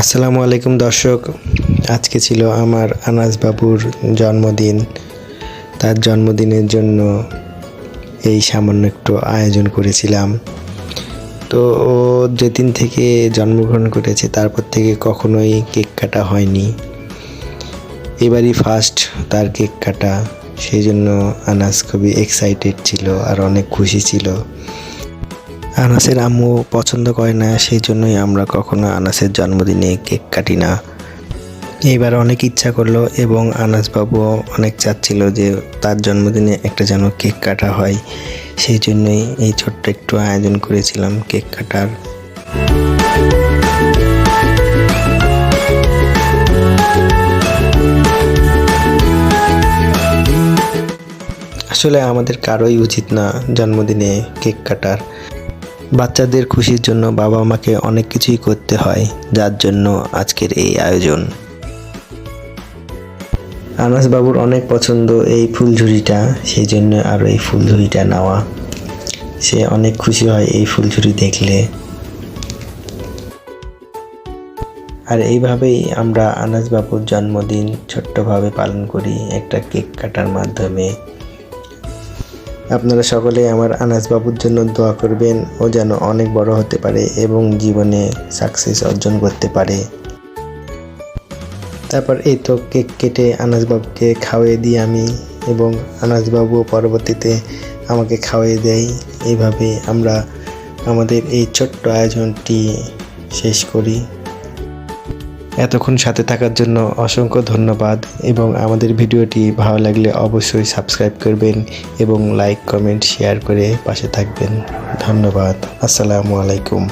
আসসালামু আলাইকুম দর্শক, আজকে ছিল আমার আনাস বাবুর জন্মদিন। তার জন্মদিনের জন্য এই সামান্য একটু আয়োজন করেছিলাম। তো ও যেদিন থেকে জন্মগ্রহণ করেছে তারপর থেকে কখনোই কেক কাটা হয়নি, এবারই ফার্স্ট তার কেক কাটা। সেই জন্য আনাস খুবই এক্সাইটেড ছিল আর অনেক খুশি ছিল। আনাসের আম্মু পছন্দ করে না, সেই জন্যই আমরা কখনো আনাসের জন্মদিনে কেক কাটি না। এইবার অনেক ইচ্ছা করলো এবং আনাস বাবু অনেক চাচ্ছিল যে তার জন্মদিনে একটা যেন কেক কাটা হয়। সেই জন্যই এই ছোট্ট একটু আয়োজন করেছিলাম কেক কাটার। আসলে আমাদের কারোই উচিত না জন্মদিনে কেক কাটার। বাচ্চাদের খুশির জন্য বাবা মাকে অনেক কিছুই করতে হয়, যার জন্য আজকের এই আয়োজন। আনাস বাবুর অনেক পছন্দ এই ফুলঝুরিটা, সেই জন্য আরও এই ফুলঝুরিটা নেওয়া। সে অনেক খুশি হয় এই ফুলঝুরি দেখলে। আর এইভাবেই আমরা আনাস বাবুর জন্মদিন ছোট্টভাবে পালন করি একটা কেক কাটার মাধ্যমে। আপনারা সকলে আমার আনাস বাবুর জন্য দোয়া করবেন, ও যেন অনেক বড় হতে পারে এবং জীবনে সাকসেস অর্জন করতে পারে। তারপর এই তো কেক কেটে আনাস বাবুকে খাওয়িয়ে দিই আমি, এবং আনাস বাবু পরবর্তীতে আমাকে খাওয়িয়ে দেয়। এইভাবে আমরা আমাদের এই ছোট্ট আয়োজনটি শেষ করি। এতক্ষণ সাথে থাকার জন্য অসংখ্য ধন্যবাদ, এবং আমাদের ভিডিওটি ভালো লাগলে অবশ্যই সাবস্ক্রাইব করবেন এবং লাইক কমেন্ট শেয়ার করে পাশে থাকবেন। ধন্যবাদ। আসসালামু আলাইকুম।